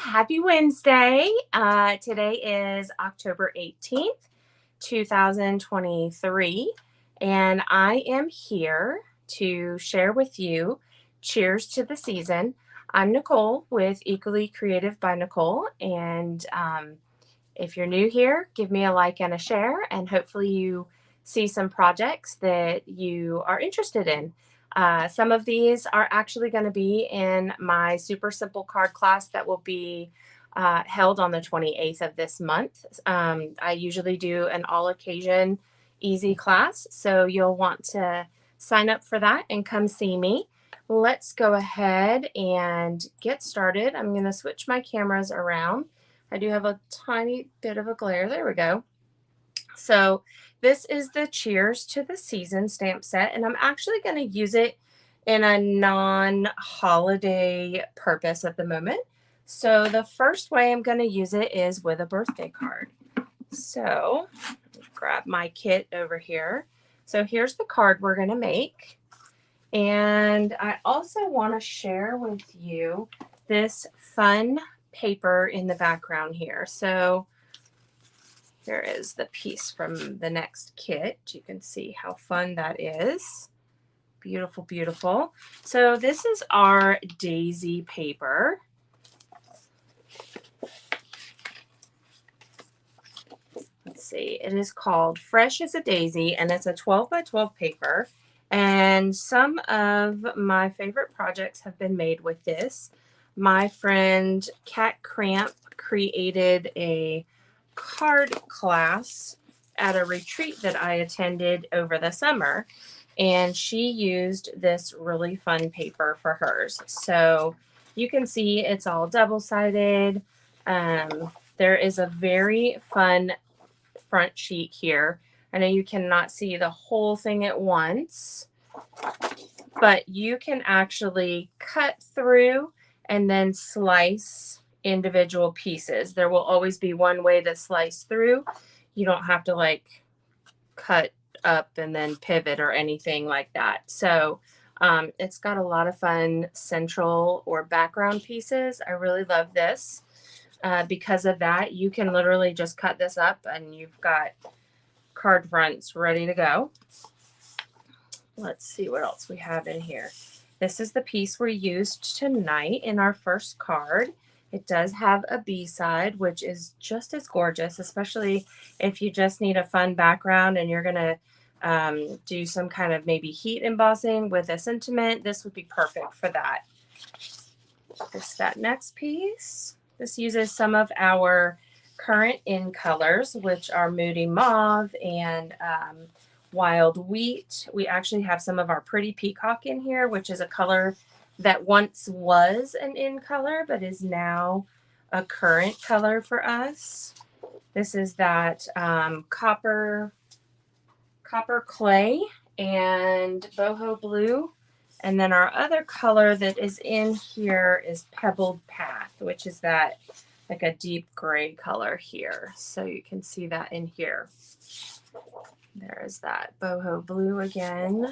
Happy Wednesday. Today is October 18th, 2023, and I am here to share with you Cheers to the Season. I'm Nicole with Equally Creative by Nicole, and if you're new here, give me a like and a share, and hopefully you see some projects that you are interested in. Some of these are actually going to be in my super simple card class that will be held on the 28th of this month. I usually do an all occasion easy class, so you'll want to sign up for that and come see me. Let's go ahead and get started. I'm going to switch my cameras around. I do have a tiny bit of a glare. There we go. So this is the Cheers to the Season stamp set, and I'm actually going to use it in a non-holiday purpose at the moment. So the first way I'm going to use it is with a birthday card. So grab my kit over here. So here's the card we're going to make. And I also want to share with you this fun paper in the background here. So here is the piece from the next kit. You can see how fun that is. Beautiful, beautiful. So this is our daisy paper. Let's see, it is called Fresh as a Daisy, and it's a 12 by 12 paper. And some of my favorite projects have been made with this. My friend Cat Cramp created a card class at a retreat that I attended over the summer, and she used this really fun paper for hers. So you can see it's all double-sided. There is a very fun front sheet here. I know you cannot see the whole thing at once, but you can actually cut through and then slice individual pieces. There will always be one way to slice through. You don't have to like cut up and then pivot or anything like that. So it's got a lot of fun central or background pieces. I really love this. Because of that, you can literally just cut this up and you've got card fronts ready to go. Let's see what else we have in here. This is the piece we used tonight in our first card. It does have a B-side, which is just as gorgeous, especially if you just need a fun background and you're going to do some kind of maybe heat embossing with a sentiment. This would be perfect for that. That next piece. This uses some of our current in colors, which are Moody Mauve and Wild Wheat. We actually have some of our Pretty Peacock in here, which is a color that once was an in color, but is now a current color for us. This is that copper clay and boho blue. And then our other color that is in here is Pebbled Path, which is that like a deep gray color here. So you can see that in here. There is that boho blue again.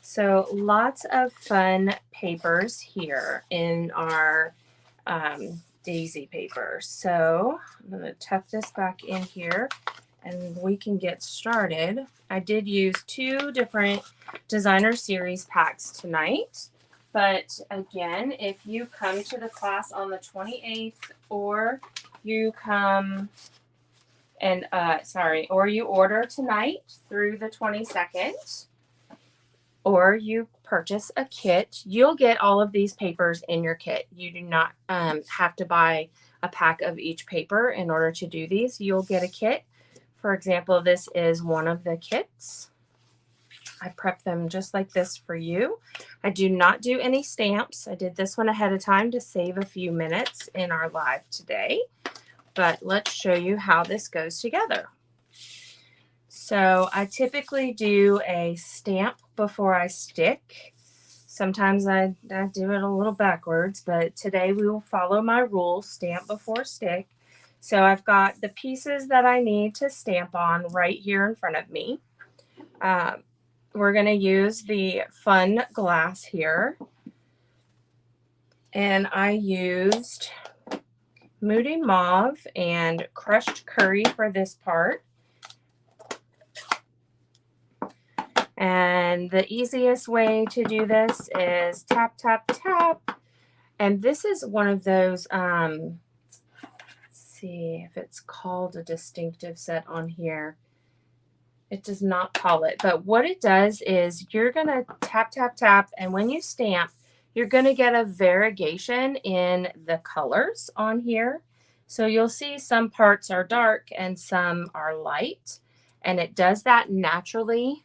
So lots of fun papers here in our daisy paper. So I'm going to tuck this back in here and we can get started. I did use 2 different designer series packs tonight. But again, if you come to the class on the 28th or you come and, or you order tonight through the 22nd, or you purchase a kit, you'll get all of these papers in your kit. You do not have to buy a pack of each paper in order to do these. You'll get a kit. For example, this is one of the kits. I prep them just like this for you. I do not do any stamps. I did this one ahead of time to save a few minutes in our live today. But let's show you how this goes together. So I typically do a stamp before I stick. Sometimes I do it a little backwards, but today we will follow my rule, stamp before stick. So I've got the pieces that I need to stamp on right here in front of me. We're going to use the fun glass here. And I used Moody Mauve and Crushed Curry for this part. And the easiest way to do this is tap, tap, tap. And this is one of those, let's see if it's called a distinctive set on here. It does not call it, but what it does is you're going to tap, tap, tap. And when you stamp, you're going to get a variegation in the colors on here. So you'll see some parts are dark and some are light. And it does that naturally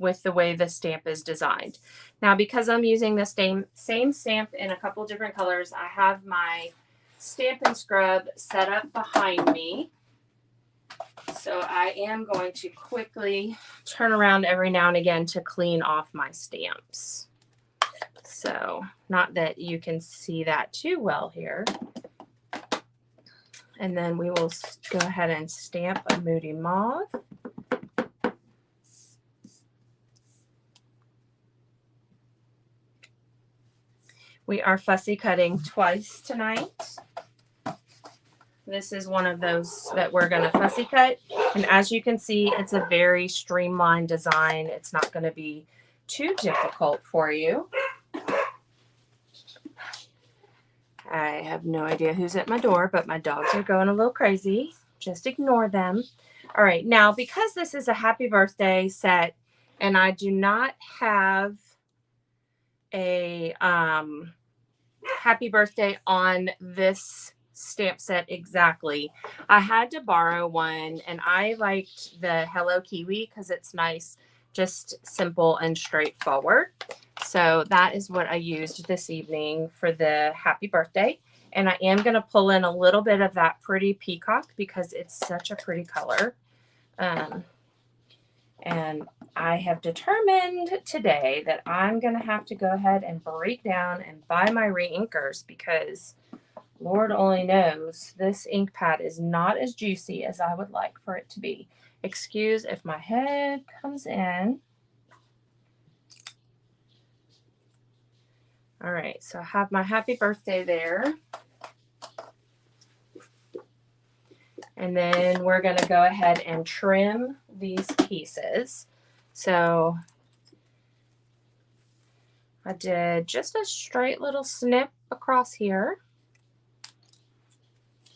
with the way the stamp is designed. Now, because I'm using the same stamp in a couple different colors, I have my Stampin' Scrub set up behind me. So I am going to quickly turn around every now and again to clean off my stamps. So not that you can see that too well here. And then we will go ahead and stamp a Moody Mauve. We are fussy cutting twice tonight. This is one of those that we're going to fussy cut. And as you can see, it's a very streamlined design. It's not going to be too difficult for you. I have no idea who's at my door, but my dogs are going a little crazy. Just ignore them. All right. Now, because this is a happy birthday set and I do not have a happy birthday on this stamp set exactly, I had to borrow one, and I liked the Hello Kiwi because it's nice, just simple and straightforward. So that is what I used this evening for the happy birthday. And I am going to pull in a little bit of that pretty peacock because it's such a pretty color. And I have determined today that I'm going to have to go ahead and break down and buy my reinkers because Lord only knows this ink pad is not as juicy as I would like for it to be. Excuse if my head comes in. All right, so I have my happy birthday there. And then we're going to go ahead and trim these pieces. So I did just a straight little snip across here.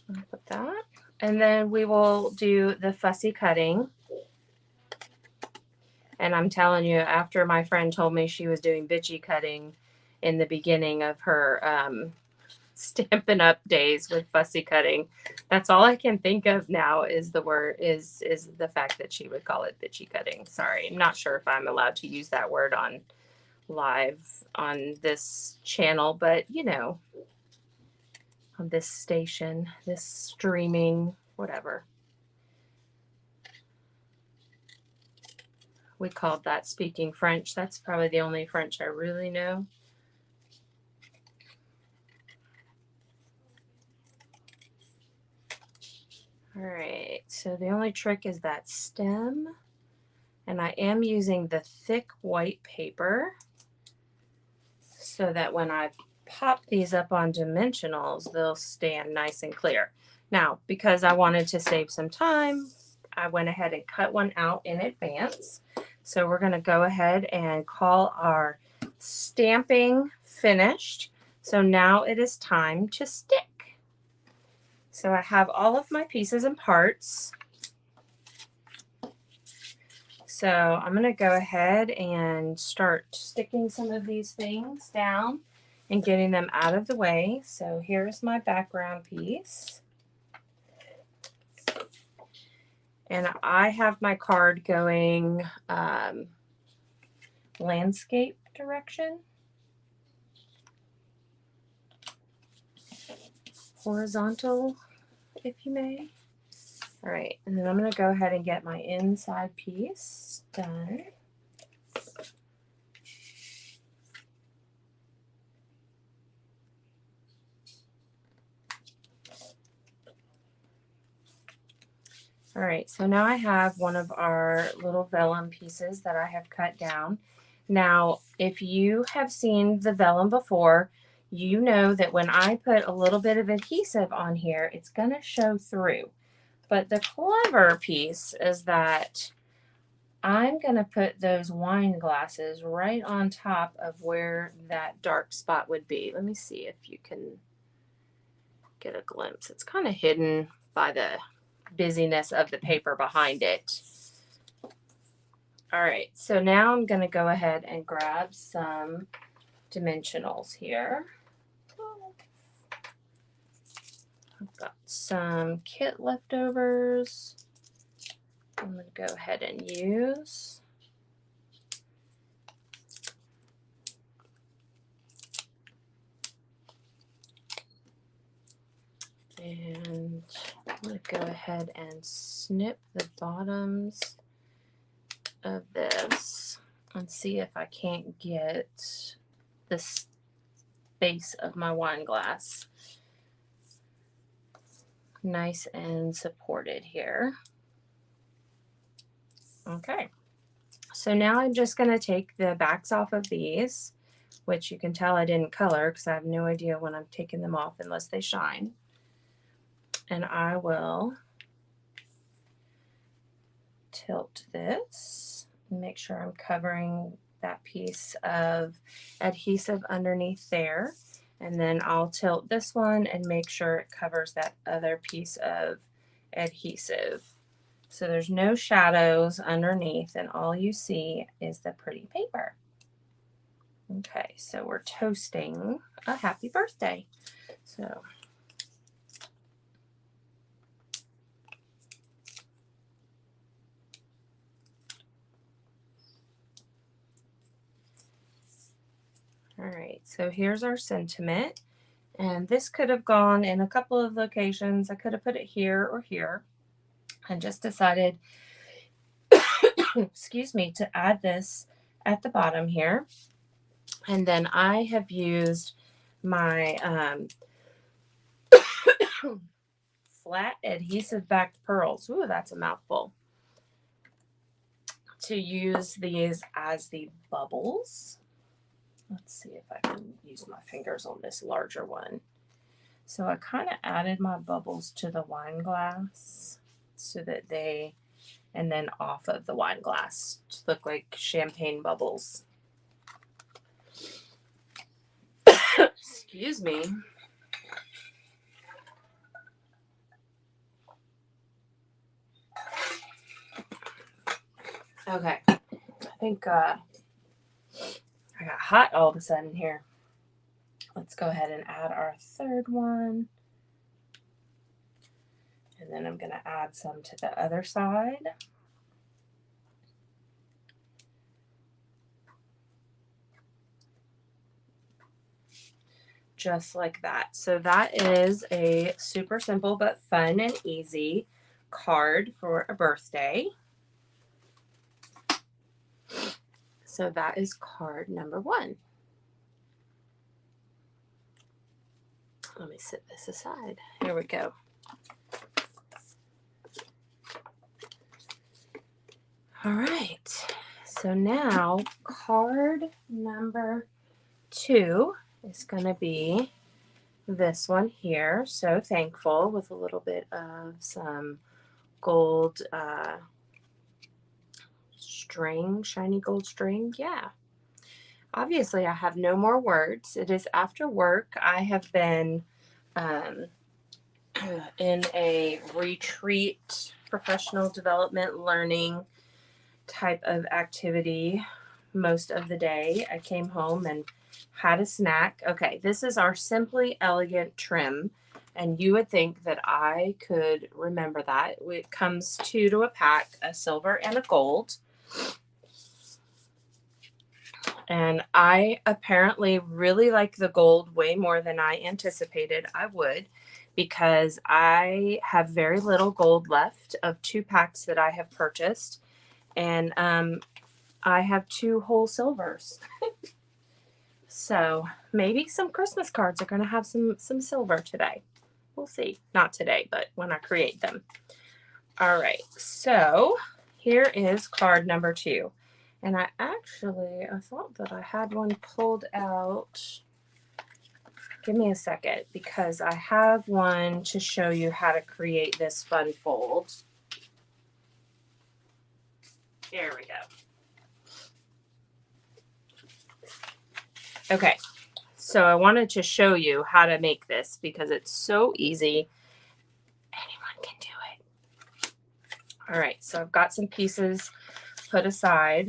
I'll put that. And then we will do the fussy cutting. And I'm telling you, after my friend told me she was doing bitchy cutting in the beginning of her Stampin' Up days with fussy cutting, that's all I can think of now is the word is the fact that she would call it bitchy cutting. Sorry, I'm not sure if I'm allowed to use that word on live on this channel, but you know, on this station, this streaming, whatever. We called that speaking French. That's probably the only French I really know. All right, so the only trick is that stem, and I am using the thick white paper so that when I pop these up on dimensionals, they'll stand nice and clear. Now, because I wanted to save some time, I went ahead and cut one out in advance. So we're going to go ahead and call our stamping finished. So now it is time to stick. So I have all of my pieces and parts. So I'm going to go ahead and start sticking some of these things down and getting them out of the way. So here's my background piece. And I have my card going landscape direction. Horizontal, if you may. All right, and then I'm going to go ahead and get my inside piece done. All right, so now I have one of our little vellum pieces that I have cut down. Now, if you have seen the vellum before, you know that when I put a little bit of adhesive on here, it's going to show through. But the clever piece is that I'm going to put those wine glasses right on top of where that dark spot would be. Let me see if you can get a glimpse. It's kind of hidden by the busyness of the paper behind it. All right, so now I'm going to go ahead and grab some dimensionals here. I've got some kit leftovers I'm going to go ahead and use. And I'm going to go ahead and snip the bottoms of this and see if I can't get the base of my wine glass nice and supported here. Okay, so now I'm just going to take the backs off of these, which you can tell I didn't color because I have no idea when I'm taking them off unless they shine. And I will tilt this and make sure I'm covering that piece of adhesive underneath there. And then I'll tilt this one and make sure it covers that other piece of adhesive. So there's no shadows underneath and all you see is the pretty paper. Okay, so we're toasting a happy birthday. So all right, so here's our sentiment. And this could have gone in a couple of locations. I could have put it here or here. I just decided, excuse me, to add this at the bottom here. And then I have used my flat adhesive backed pearls. Ooh, that's a mouthful. To use these as the bubbles. Let's see if I can use my fingers on this larger one. So I kind of added my bubbles to the wine glass so that they, and then off of the wine glass to look like champagne bubbles. Excuse me. Okay, I think I got hot all of a sudden here. Let's go ahead and add our third one. And then I'm going to add some to the other side. Just like that. So that is a super simple but fun and easy card for a birthday. So that is card number 1. Let me set this aside. Here we go. All right. So now card number 2 is going to be this one here. So thankful, with a little bit of some gold string, shiny gold string. Yeah. Obviously, I have no more words. It is after work. I have been in a retreat, professional development learning type of activity most of the day. I came home and had a snack. Okay, this is our Simply Elegant trim, and you would think that I could remember that. It comes 2 to a pack, a silver and a gold. And I apparently really like the gold way more than I anticipated I would, because I have very little gold left of 2 packs that I have purchased. And I have 2 whole silvers. So maybe some Christmas cards are going to have some silver today. We'll see. Not today, but when I create them. All right. So here is card number 2. And I thought that I had one pulled out give me a second because I have one to show you how to create this fun fold. There we go. Okay, so I wanted to show you how to make this because it's so easy. Anyone can do it. All right, so I've got some pieces put aside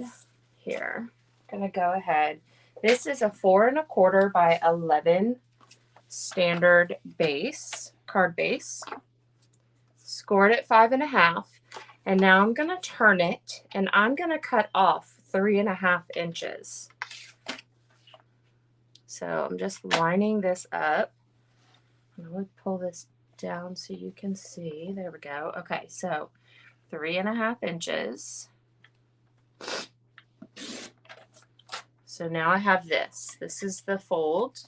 here. I'm gonna go ahead. This is a 4 1/4 by 11 standard base, card base. Scored at 5 1/2. And now I'm gonna turn it and I'm gonna cut off 3 1/2 inches. So I'm just lining this up. I'm gonna pull this down so you can see. There we go. Okay, so 3 1/2 inches. So now I have this. This is the fold.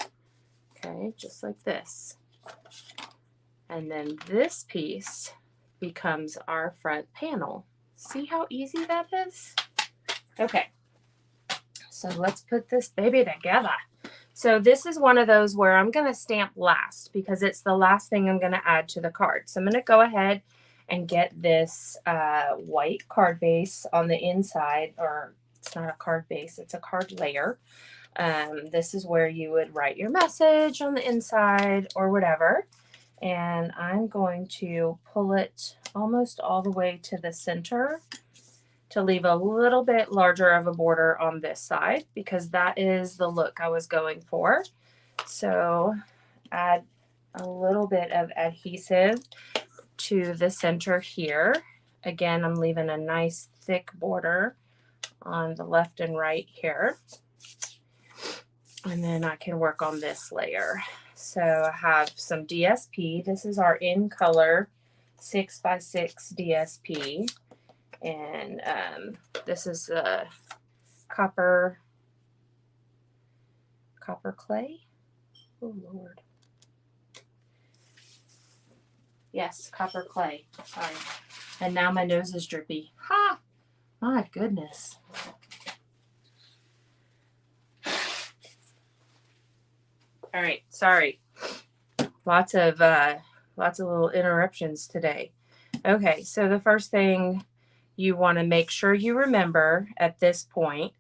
Okay, just like this. And then this piece becomes our front panel. See how easy that is? Okay, so let's put this baby together. So this is one of those where I'm gonna stamp last because it's the last thing I'm gonna add to the card. So I'm gonna go ahead and get this white card base on the inside, or it's not a card base, it's a card layer. This is where you would write your message on the inside or whatever. And I'm going to pull it almost all the way to the center to leave a little bit larger of a border on this side because that is the look I was going for. So add a little bit of adhesive to the center here. Again, I'm leaving a nice thick border on the left and right here. And then I can work on this layer. So I have some DSP. This is our in color 6x6 DSP. And this is copper clay. Oh Lord. Yes, copper clay. Sorry. And now my nose is drippy. Ha! My goodness. All right, sorry. Lots of little interruptions today. Okay, so the first thing you want to make sure you remember at this point,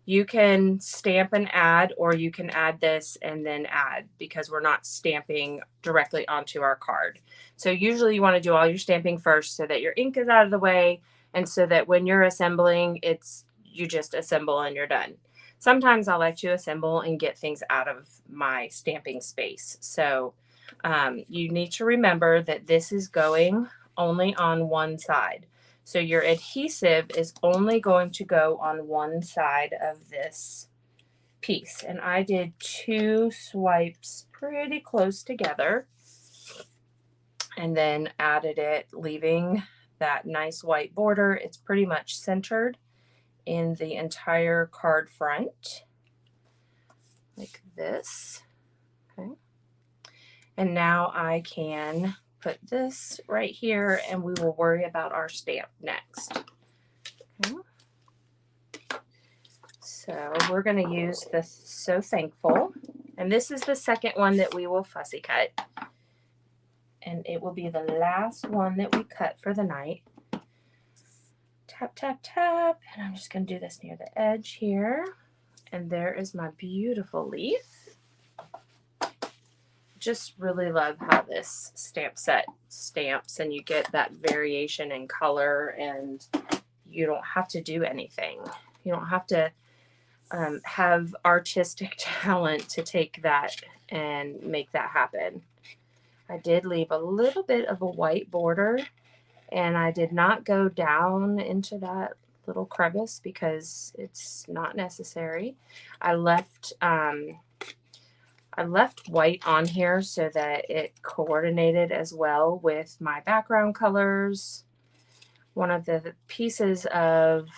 you can stamp and add, or you can add this and then add because we're not stamping directly onto our card. So usually you want to do all your stamping first so that your ink is out of the way and so that when you're assembling, you just assemble and you're done. Sometimes I like to assemble and get things out of my stamping space. So you need to remember that this is going only on one side. So your adhesive is only going to go on one side of this piece. And I did 2 swipes pretty close together and then added it, leaving that nice white border. It's pretty much centered in the entire card front, like this. Okay. And now I can put this right here and we will worry about our stamp next. Okay. So we're going to use the So Thankful. And this is the second one that we will fussy cut. And it will be the last one that we cut for the night. Tap, tap, tap. And I'm just going to do this near the edge here. And there is my beautiful leaf. Just really love how this stamp set stamps and you get that variation in color and you don't have to do anything. You don't have to have artistic talent to take that and make that happen. I did leave a little bit of a white border and I did not go down into that little crevice because it's not necessary. I left white on here so that it coordinated as well with my background colors. One of the pieces of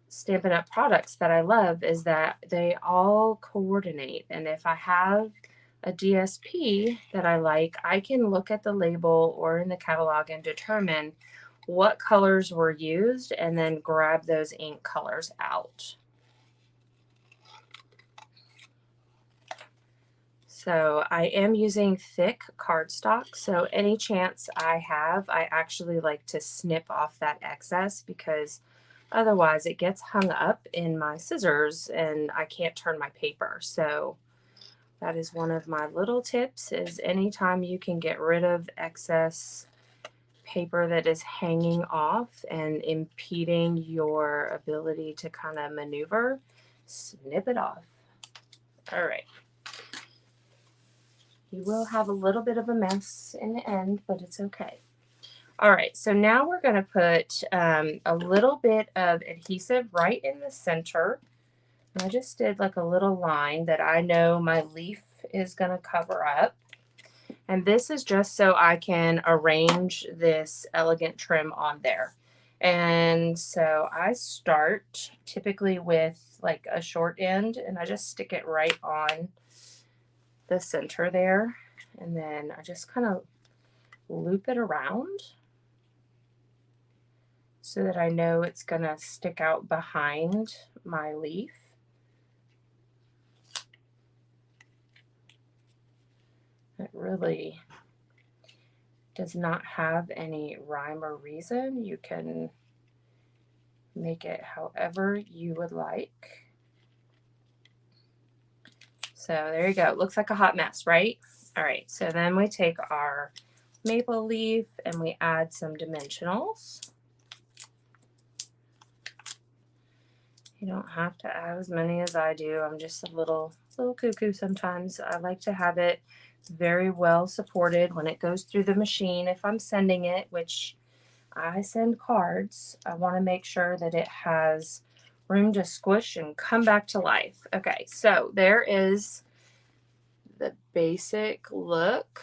Stampin' Up! Products that I love is that they all coordinate. And if I have a DSP that I like, I can look at the label or in the catalog and determine what colors were used and then grab those ink colors out. So I am using thick cardstock. So any chance I have, I actually like to snip off that excess because otherwise it gets hung up in my scissors and I can't turn my paper. So that is one of my little tips, is anytime you can get rid of excess paper that is hanging off and impeding your ability to kind of maneuver, snip it off. All right. You will have a little bit of a mess in the end, but it's okay. All right, so now we're going to put a little bit of adhesive right in the center. And I just did like a little line that I know my leaf is going to cover up. And this is just so I can arrange this elegant trim on there. And so I start typically with like a short end, and I just stick it right on the center there. And then I just kind of loop it around so that I know it's going to stick out behind my leaf. It really does not have any rhyme or reason. You can make it however you would like. So there you go. It looks like a hot mess, right? All right, so then we take our maple leaf and we add some dimensionals. You don't have to add as many as I do. I'm just a little cuckoo sometimes. I like to have it very well supported when it goes through the machine. If I'm sending it, which I send cards, I want to make sure that it has room to squish and come back to life. Okay, so there is the basic look.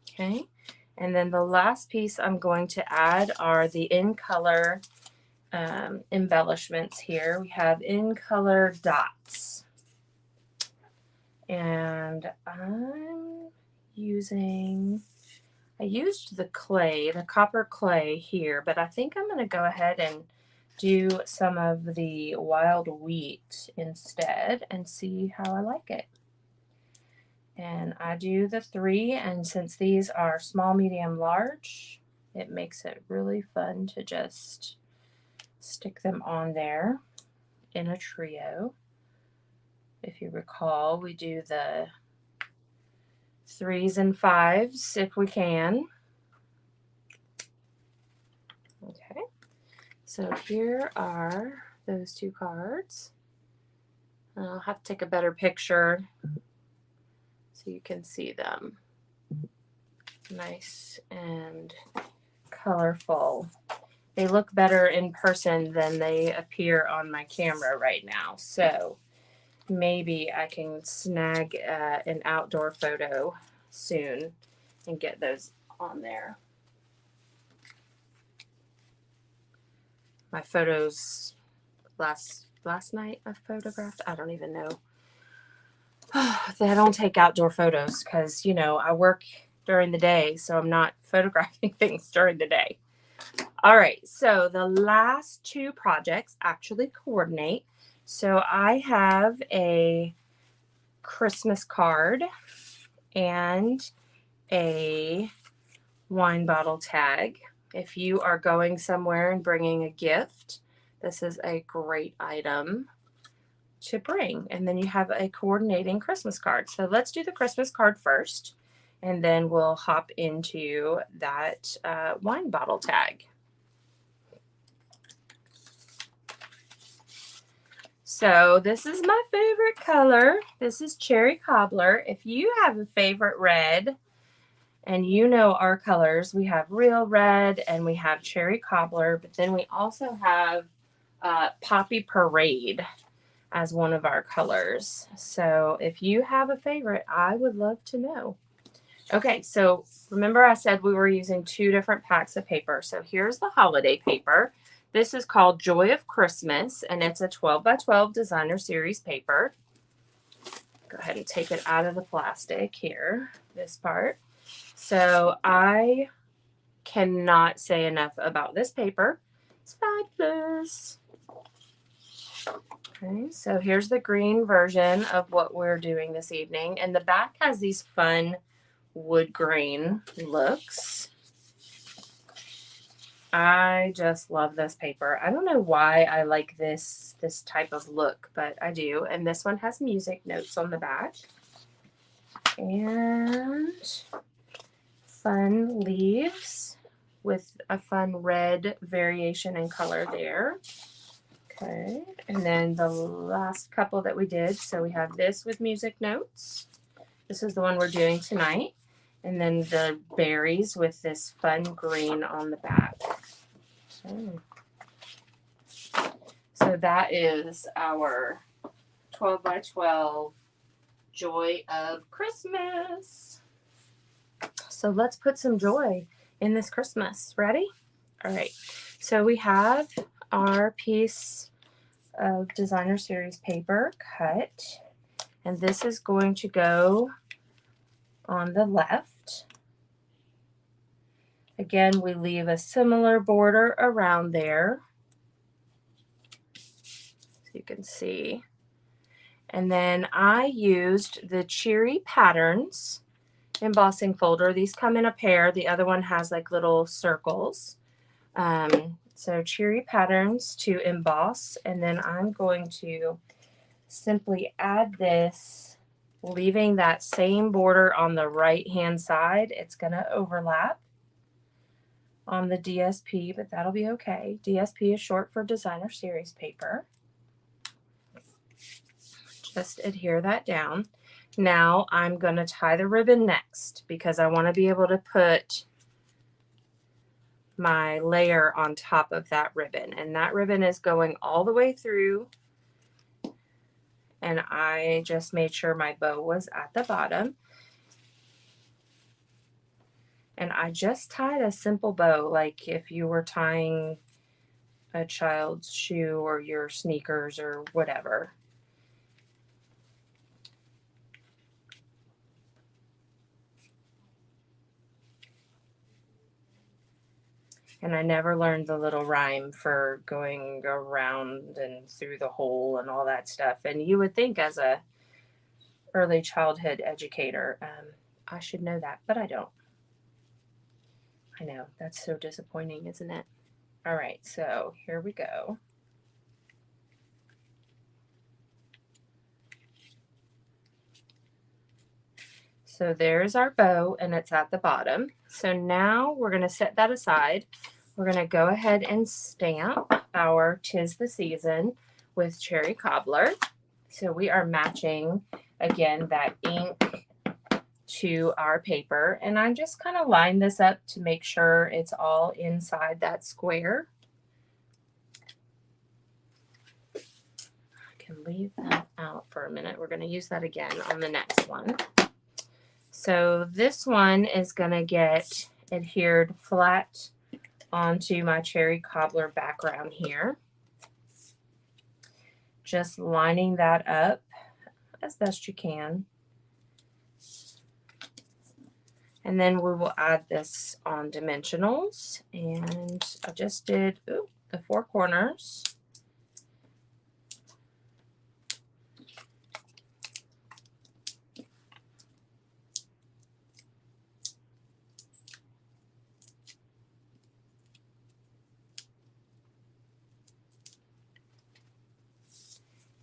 Okay, and then the last piece I'm going to add are the in color embellishments here. We have in color dots, and I used the clay, the copper clay here, but I think I'm going to go ahead and do some of the wild wheat instead and see how I like it. And I do the 3, and since these are small, medium, large, it makes it really fun to just stick them on there in a trio. If you recall, we do the 3s and 5s if we can. Okay, so here are those 2 cards. I'll have to take a better picture so you can see them. Nice and colorful. They look better in person than they appear on my camera right now. So maybe I can snag an outdoor photo soon and get those on there. My photos last night I photographed, I don't even know. I don't take outdoor photos because, you know, I work during the day, so I'm not photographing things during the day. All right, so the last 2 projects actually coordinate. So I have a Christmas card and a wine bottle tag. If you are going somewhere and bringing a gift, this is a great item to bring. And then you have a coordinating Christmas card. So let's do the Christmas card first, and then we'll hop into that wine bottle tag. So this is my favorite color. This is Cherry Cobbler. If you have a favorite red, and you know our colors, we have Real Red and we have Cherry Cobbler, but then we also have Poppy Parade as one of our colors. So if you have a favorite, I would love to know. Okay, so remember I said we were using 2 different packs of paper. So here's the holiday paper. This is called Joy of Christmas, and it's a 12 by 12 designer series paper. Go ahead and take it out of the plastic here, this part. So I cannot say enough about this paper. It's fabulous. Okay, so here's the green version of what we're doing this evening. And the back has these fun wood grain looks. I just love this paper. I don't know why I like this type of look, but I do. And this one has music notes on the back. And fun leaves with a fun red variation in color there. Okay, and then the last couple that we did, so we have this with music notes. This is the one we're doing tonight. And then the berries with this fun green on the back. Okay. So that is our 12 by 12 Joy of Christmas. So let's put some joy in this Christmas. Ready? All right. So we have our piece of designer series paper cut, and this is going to go on the left. Again, we leave a similar border around there, so you can see. And then I used the Cheery Patterns embossing folder. These come in a pair. The other one has like little circles. So Cheery Patterns to emboss, and then I'm going to simply add this, leaving that same border on the right hand side. It's going to overlap on the DSP, but that'll be okay. DSP is short for designer series paper. Just adhere that down. Now I'm going to tie the ribbon next because I want to be able to put my layer on top of that ribbon, and that ribbon is going all the way through, and I just made sure my bow was at the bottom. And I just tied a simple bow, like if you were tying a child's shoe or your sneakers or whatever. And I never learned the little rhyme for going around and through the hole and all that stuff. And you would think as a early childhood educator, I should know that, but I don't. I know, that's so disappointing, isn't it? All right, so here we go. So there's our bow, and it's at the bottom. So now we're going to set that aside. We're going to go ahead and stamp our 'Tis the Season with Cherry Cobbler. So we are matching, again, that ink to our paper. And I just kind of line this up to make sure it's all inside that square. I can leave that out for a minute. We're going to use that again on the next one. So this one is going to get adhered flat onto my Cherry Cobbler background here. Just lining that up as best you can. And then we will add this on dimensionals. And I just did the 4 corners.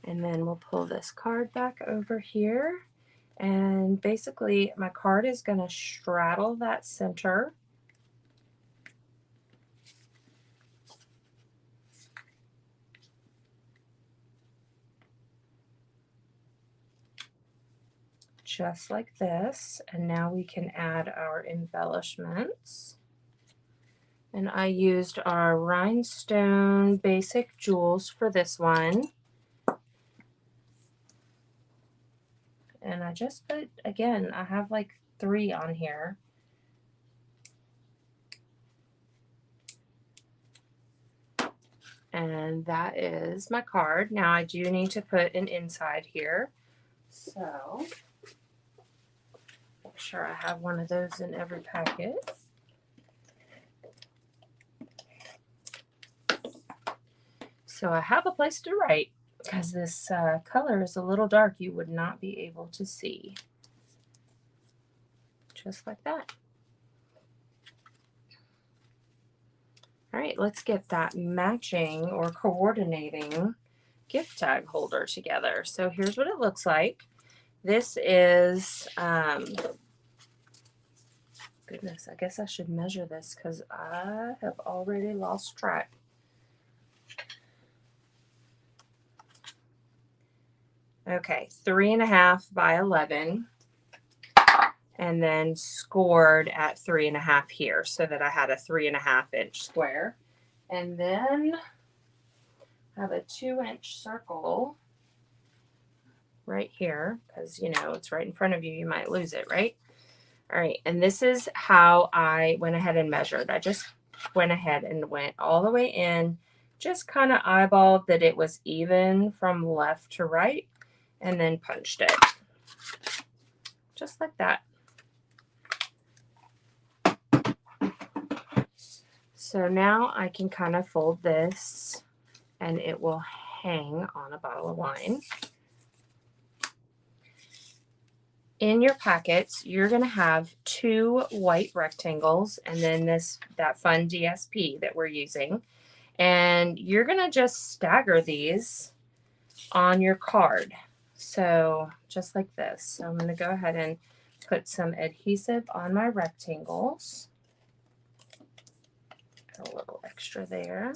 And then we'll pull this card back over here. And basically my card is going to straddle that center. Just like this. And now we can add our embellishments. And I used our rhinestone basic jewels for this one. And I just put, again, I have like 3 on here. And that is my card. Now I do need to put an inside here. So make sure I have one of those in every packet. So I have a place to write. because this color is a little dark, you would not be able to see. Just like that. All right, let's get that matching or coordinating gift tag holder together. So here's what it looks like. This is, goodness, I guess I should measure this because I have already lost track. Okay, 3.5 by 11. And then scored at 3.5 here so that I had a 3.5-inch square. And then I have a 2-inch circle right here because, you know, it's right in front of you. You might lose it, right? All right. And this is how I went ahead and measured. I just went ahead and went all the way in, just kind of eyeballed that it was even from left to right, and then punched it. Just like that. So now I can kind of fold this and it will hang on a bottle of wine. In your packets, you're going to have 2 white rectangles and then that fun DSP that we're using. And you're going to just stagger these on your card. So just like this. So I'm going to go ahead and put some adhesive on my rectangles. A little extra there.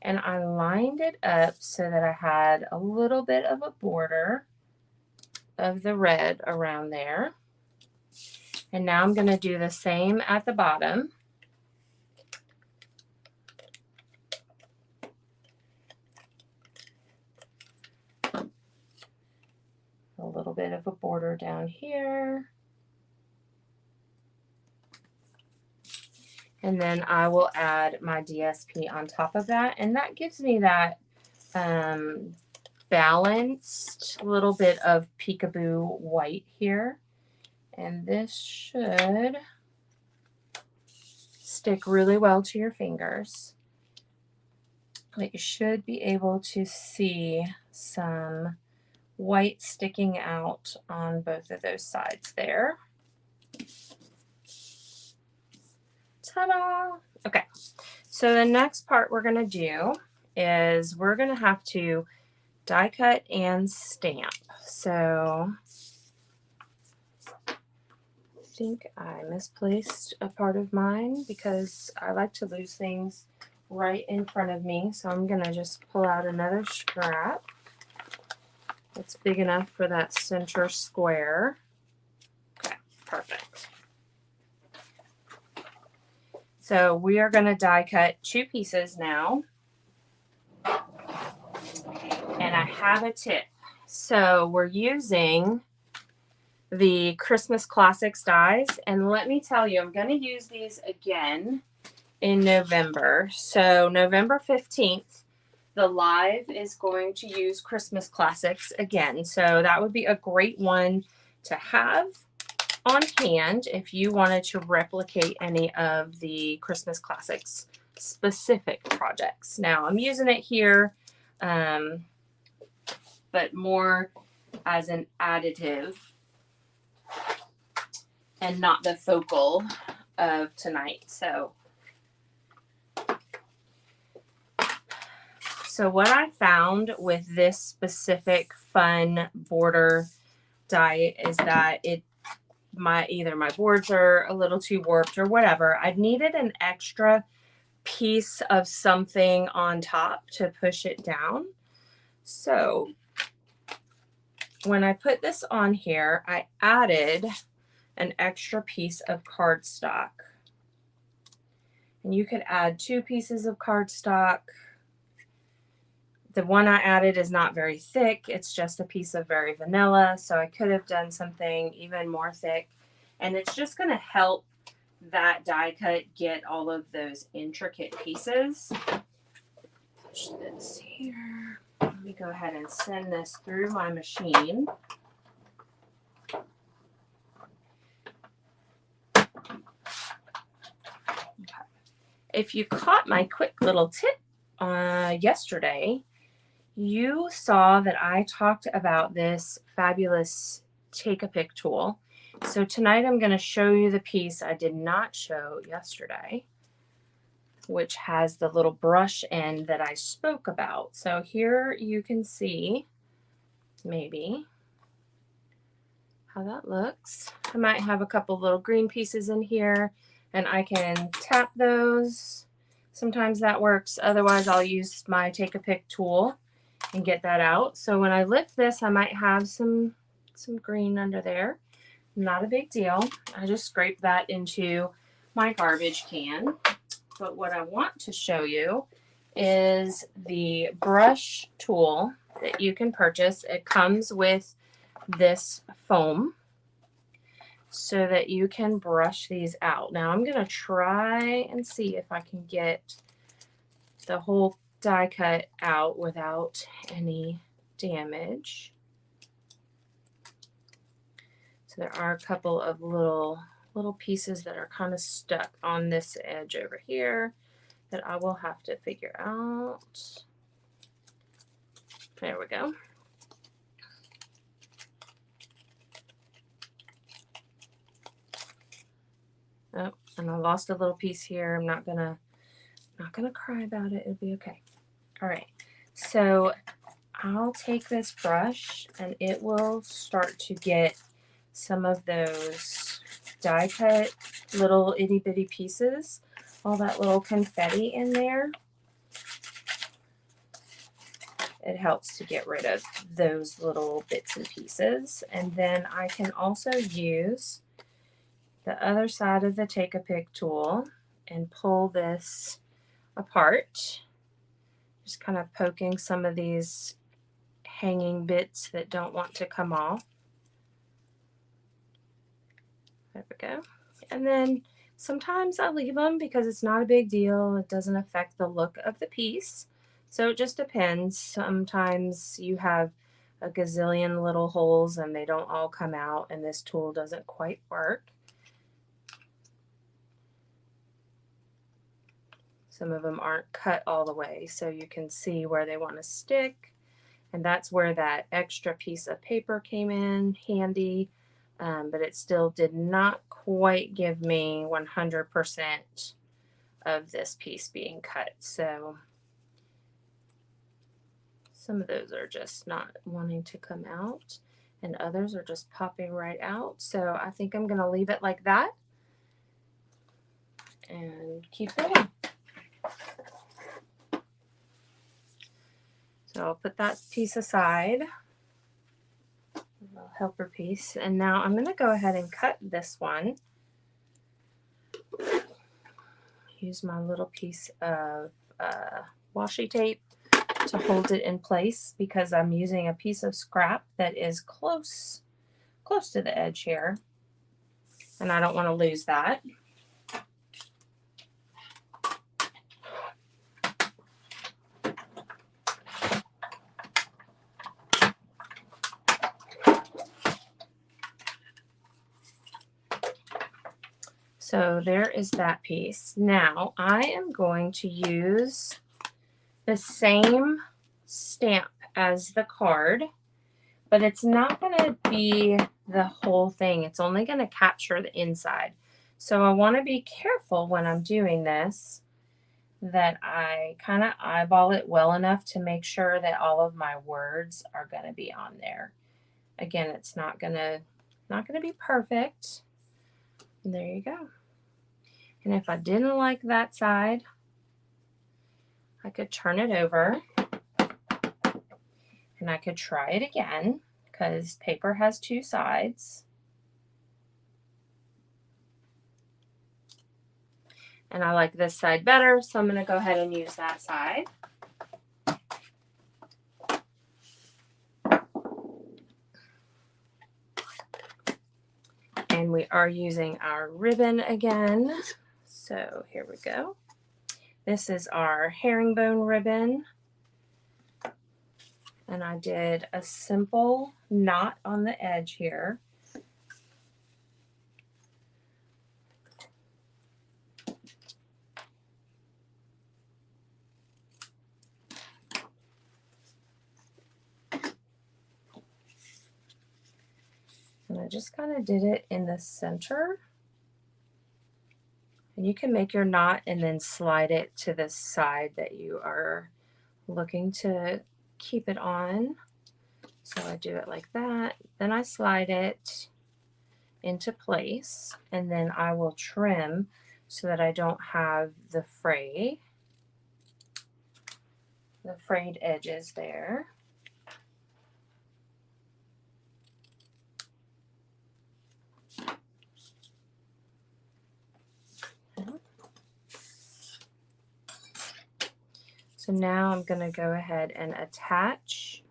And I lined it up so that I had a little bit of a border of the red around there. And now I'm going to do the same at the bottom. A little bit of a border down here. And then I will add my DSP on top of that. And that gives me that balanced little bit of peekaboo white here. And this should stick really well to your fingers. But you should be able to see some white sticking out on both of those sides there. Ta-da! Okay, so the next part we're going to do is we're going to have to die cut and stamp. So I think I misplaced a part of mine because I like to lose things right in front of me. So I'm going to just pull out another scrap. It's big enough for that center square. Okay, perfect. So we are going to die cut 2 pieces now. And I have a tip. So we're using the Christmas Classics dies. And let me tell you, I'm going to use these again in November. So November 15th, the live is going to use Christmas Classics again. So that would be a great one to have on hand if you wanted to replicate any of the Christmas Classics specific projects. Now I'm using it here, but more as an additive and not the focal of tonight. So what I found with this specific fun border die is that either my boards are a little too warped or whatever. I needed an extra piece of something on top to push it down. So when I put this on here, I added an extra piece of cardstock. And you could add 2 pieces of cardstock. The one I added is not very thick. It's just a piece of very vanilla. So I could have done something even more thick. And it's just going to help that die cut get all of those intricate pieces. Push this here. Let me go ahead and send this through my machine. If you caught my quick little tip yesterday, You saw that I talked about this fabulous Take-A-Pic tool. So tonight I'm going to show you the piece I did not show yesterday, which has the little brush end that I spoke about. So here you can see maybe how that looks. I might have a couple little green pieces in here and I can tap those. Sometimes that works. Otherwise I'll use my Take-A-Pic tool and get that out. So when I lift this, I might have some green under there. Not a big deal. I just scrape that into my garbage can. But what I want to show you is the brush tool that you can purchase. It comes with this foam so that you can brush these out. Now I'm going to try and see if I can get the whole die cut out without any damage. So there are a couple of little pieces that are kind of stuck on this edge over here that I will have to figure out. There we go. Oh, and I lost a little piece here. I'm not gonna cry about it. It'll be okay. All right. So I'll take this brush and it will start to get some of those die cut little itty bitty pieces, all that little confetti in there. It helps to get rid of those little bits and pieces. And then I can also use the other side of the Take-A-Pic tool and pull this apart. Just kind of poking some of these hanging bits that don't want to come off. There we go. And then sometimes I leave them because it's not a big deal. It doesn't affect the look of the piece. So it just depends. Sometimes you have a gazillion little holes and they don't all come out and this tool doesn't quite work. Some of them aren't cut all the way, so you can see where they want to stick. And that's where that extra piece of paper came in handy, but it still did not quite give me 100% of this piece being cut. So some of those are just not wanting to come out, and others are just popping right out. So I think I'm going to leave it like that and keep going. So I'll put that piece aside, a little helper piece, and now I'm going to go ahead and cut this one. Use my little piece of washi tape to hold it in place because I'm using a piece of scrap that is close to the edge here, and I don't want to lose that. So there is that piece. Now I am going to use the same stamp as the card, but it's not going to be the whole thing. It's only going to capture the inside. So I want to be careful when I'm doing this that I kind of eyeball it well enough to make sure that all of my words are going to be on there. Again, it's not going to be perfect. And there you go. And if I didn't like that side, I could turn it over and I could try it again because paper has two sides. And I like this side better, so I'm going to go ahead and use that side. And we are using our ribbon again. So here we go. This is our herringbone ribbon. And I did a simple knot on the edge here. And I just kind of did it in the center. And you can make your knot and then slide it to the side that you are looking to keep it on. So I do it like that. Then I slide it into place, and then I will trim so that I don't have the frayed edges there. So now I'm going to go ahead and attach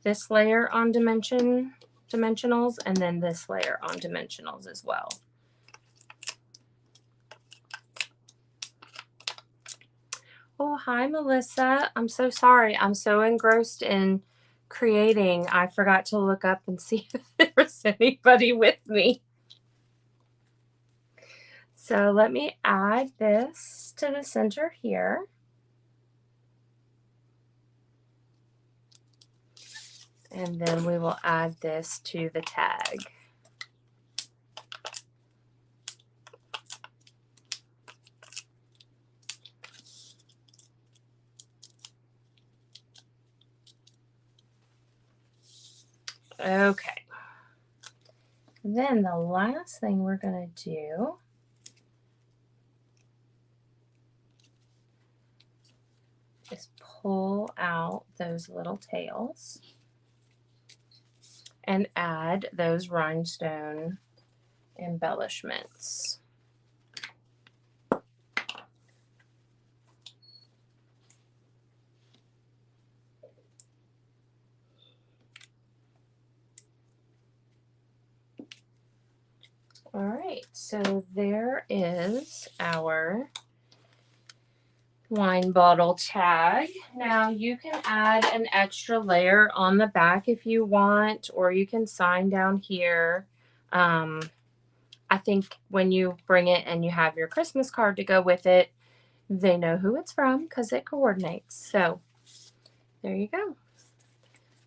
this layer on dimensionals, and then this layer on dimensionals as well. Oh, hi, Melissa. I'm so sorry. I'm so engrossed in creating. I forgot to look up and see if there was anybody with me. So let me add this to the center here. And then we will add this to the tag. Okay. Then the last thing we're going to do is pull out those little tails and add those rhinestone embellishments. All right, so there is our wine bottle tag. Now you can add an extra layer on the back if you want, or you can sign down here. I think when you bring it and you have your Christmas card to go with it, they know who it's from because it coordinates. So there you go.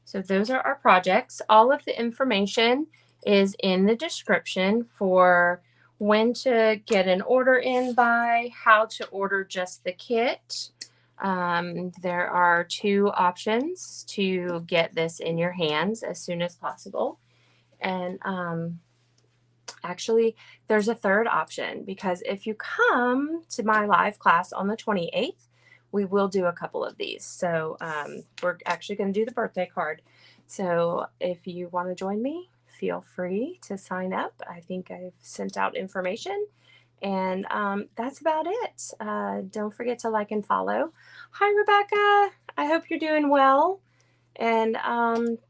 So those are our projects. All of the information is in the description for when to get an order in by, how to order just the kit. There are 2 options to get this in your hands as soon as possible. And actually, there's a 3rd option, because if you come to my live class on the 28th, we will do a couple of these. So we're actually going to do the birthday card. So if you want to join me, feel free to sign up. I think I've sent out information. And that's about it. Don't forget to like and follow. Hi, Rebecca. I hope you're doing well. And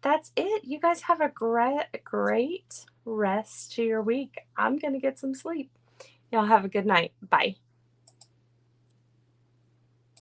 that's it. You guys have a great rest to your week. I'm going to get some sleep. Y'all have a good night. Bye.